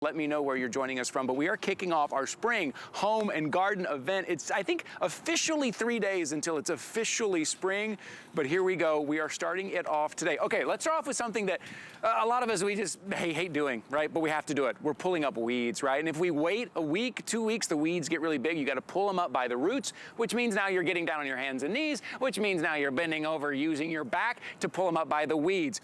Let me know where you're joining us from. But we are kicking off our spring home and garden event. It's, I think, officially 3 days until it's officially spring. But here we go. We are starting it off today. Okay, let's start off with something that a lot of us, we just hate doing, right? But we have to do it. We're pulling up weeds, right? And if we wait a week, 2 weeks, the weeds get really big. You got to pull them up by the roots, which means now you're getting down on your hands and knees, which means now you're bending over using your back to pull them up by the weeds.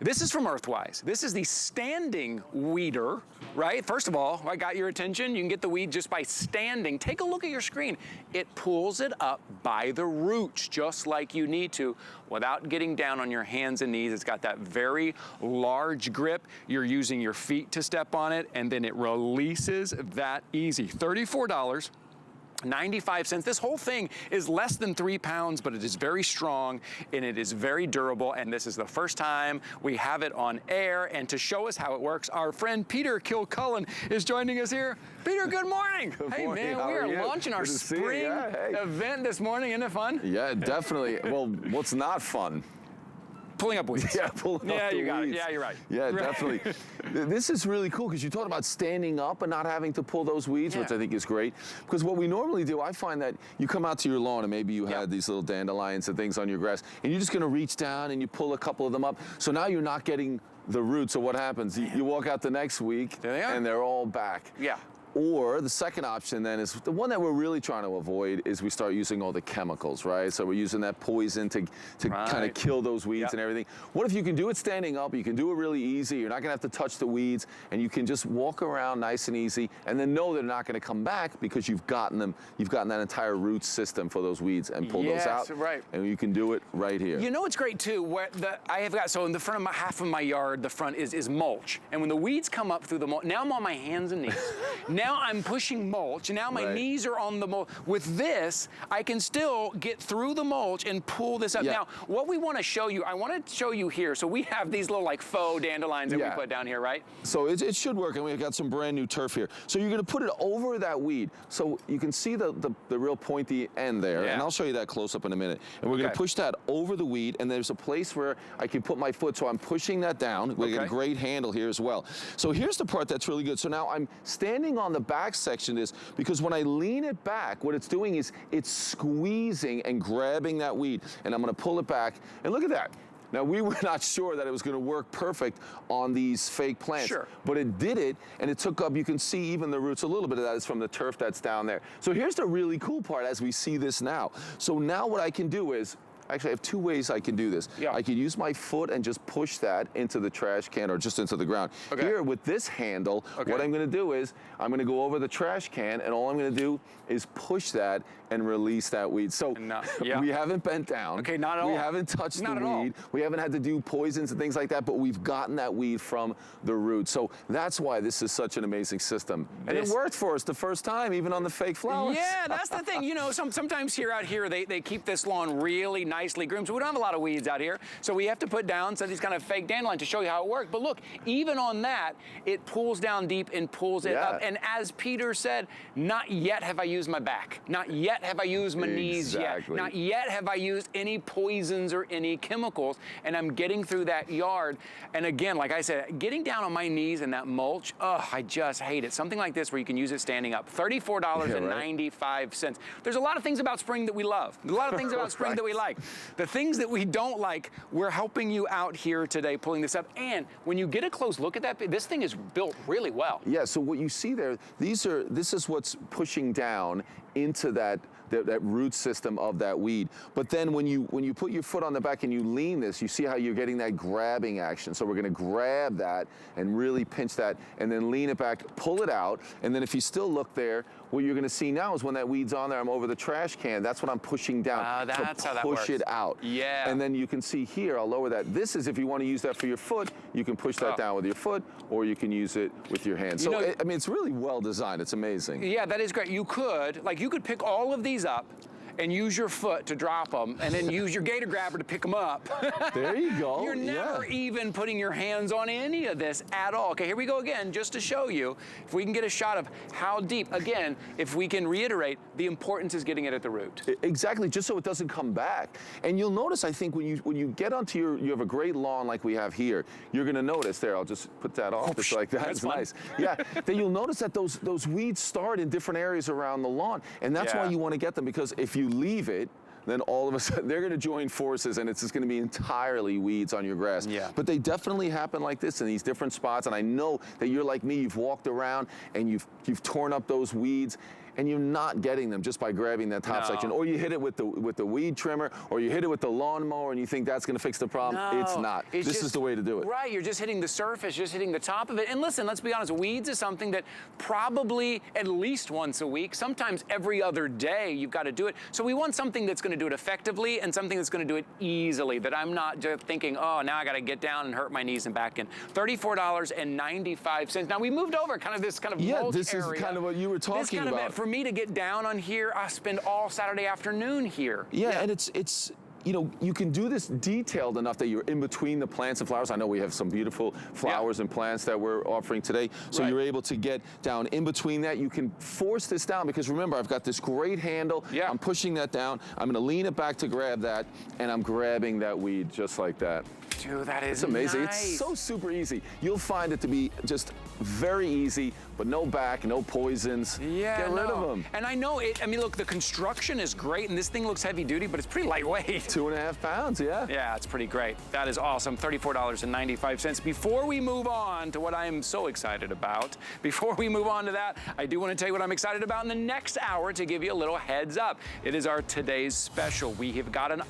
This is from Earthwise. This is the standing weeder, right? First of all, I got your attention. You can get the weed just by standing. Take a look at your screen. It pulls it up by the roots, just like you need to, without getting down on your hands and knees. It's got that very large grip. You're using your feet to step on it, and then it releases that easy. $34. 95 cents. This whole thing is less than 3 pounds, but it is very strong and it is very durable. And this is the first time we have it on air. And to show us how it works, our friend Peter Kilcullen is joining us here. Peter, good morning. Good hey, morning. man, we are launching our spring event this morning. Isn't it fun? Yeah, definitely. Well, what's not fun? Pulling up weeds. Yeah, pulling up the you got weeds. it. Yeah, you're right. Yeah, definitely. This is really cool because you talked about standing up and not having to pull those weeds, which I think is great. Because what we normally do, I find that you come out to your lawn and maybe you had these little dandelions and things on your grass, and you're just going to reach down and you pull a couple of them up. So now you're not getting the roots. So what happens? You walk out the next week and they're all back. Yeah. Or the second option then is the one that we're really trying to avoid is we start using all the chemicals, right? So we're using that poison to kind of kill those weeds and everything. What if you can do it standing up? You can do it really easy. You're not gonna have to touch the weeds, and you can just walk around nice and easy, and then know they're not gonna come back because you've gotten them. You've gotten that entire root system for those weeds and pull those out. Right. And you can do it right here. You know, it's great too. Where I have got, so in the front of my half of my yard, the front is mulch, and when the weeds come up through the mulch, now I'm on my hands and knees. Now I'm pushing mulch, and now my knees are on the mulch. With this, I can still get through the mulch and pull this up. Now, what we want to show you, I want to show you here. So we have these little like faux dandelions that we put down here, right? So it should work, and we've got some brand new turf here. So you're going to put it over that weed, so you can see the real pointy end there, and I'll show you that close up in a minute. And we're going to push that over the weed, and there's a place where I can put my foot, so I'm pushing that down. We got a great handle here as well. So here's the part that's really good. So now I'm standing on the back section is because when I lean it back, what it's doing is it's squeezing and grabbing that weed, and I'm going to pull it back, and look at that. Now, we were not sure that it was going to work perfect on these fake plants, but it did it, and it took up, you can see even the roots, a little bit of that is from the turf that's down there. So here's the really cool part as we see this now. So now what I can do is, actually, I have 2 ways I can do this. I can use my foot and just push that into the trash can or just into the ground. Here, with this handle, what I'm going to do is I'm going to go over the trash can, and all I'm going to do is push that and release that weed. So we haven't bent down. Okay, not at all. We haven't touched the weed. We haven't had to do poisons and things like that, but we've gotten that weed from the root. So that's why this is such an amazing system. And it worked for us the first time, even on the fake flowers. Yeah, that's the thing. You know, sometimes out here, they keep this lawn really nicely groomed. So we don't have a lot of weeds out here. So we have to put down some of these kind of fake dandelions to show you how it works. But look, even on that, it pulls down deep and pulls it up. And as Peter said, not yet have I used my back. Not yet have I used my knees yet. Not yet have I used any poisons or any chemicals. And I'm getting through that yard. And again, like I said, getting down on my knees in that mulch, I just hate it. Something like this where you can use it standing up. $34.95. There's a lot of things about spring that we love. A lot of things about spring that we like. The things that we don't like, we're helping you out here today pulling this up. And when you get a close look at that, this thing is built really well. Yeah, so what you see there, this is what's pushing down into that root system of that weed. But then when you put your foot on the back and you lean this, you see how you're getting that grabbing action. So we're going to grab that and really pinch that and then lean it back, pull it out, and then if you still look there, what you're going to see now is when that weed's on there, I'm over the trash can. That's what I'm pushing down that's to how that works. push it out. Yeah. And then you can see here, I'll lower that. This is if you want to use that for your foot, you can push that down with your foot, or you can use it with your hand. So I mean, it's really well designed. It's amazing. Yeah, that is great. You could pick all of these up and use your foot to drop them, and then use your gator grabber to pick them up. There you go. You're never even putting your hands on any of this at all. Okay, here we go again, just to show you, if we can get a shot of how deep, again, if we can reiterate, the importance is getting it at the root. Exactly, just so it doesn't come back. And you'll notice, I think, when you get onto you have a great lawn like we have here, you're gonna notice, there, I'll just put that off, just like that, it's nice. Yeah, then you'll notice that those weeds start in different areas around the lawn, and that's why you wanna get them, because if you leave it, then all of a sudden they're going to join forces and it's just going to be entirely weeds on your grass. Yeah. But they definitely happen like this in these different spots, and I know that you're like me, you've walked around and you've torn up those weeds, and you're not getting them just by grabbing that top section, or you hit it with the weed trimmer, or you hit it with the lawnmower and you think that's going to fix the problem. No, it's not. This is the way to do it. Right, you're just hitting the surface, just hitting the top of it. And listen, let's be honest, weeds is something that probably at least once a week, sometimes every other day, you've got to do it. So we want something that's going to do it effectively and something that's going to do it easily, that I'm not just thinking, oh, now I got to get down and hurt my knees and back in. $34.95. Now we moved over this kind of mulch this is area. kind of what you were talking about. For me to get down on here, I spend all Saturday afternoon here. Yeah, and it's you know, you can do this detailed enough that you're in between the plants and flowers. I know we have some beautiful flowers and plants that we're offering today. So you're able to get down in between that. You can force this down because remember, I've got this great handle. Yeah. I'm pushing that down. I'm gonna lean it back to grab that, and I'm grabbing that weed just like that. Dude, that is It's amazing. nice. It's so super easy. You'll find it to be just very easy, but no back, no poisons. Yeah, Get rid of them. And I know it, I mean, look, the construction is great, and this thing looks heavy duty, but it's pretty lightweight. 2.5 pounds, yeah. Yeah, it's pretty great. That is awesome. $34.95. Before we move on to what I am so excited about, before we move on to that, I do want to tell you what I'm excited about in the next hour to give you a little heads up. It is our today's special. We have got an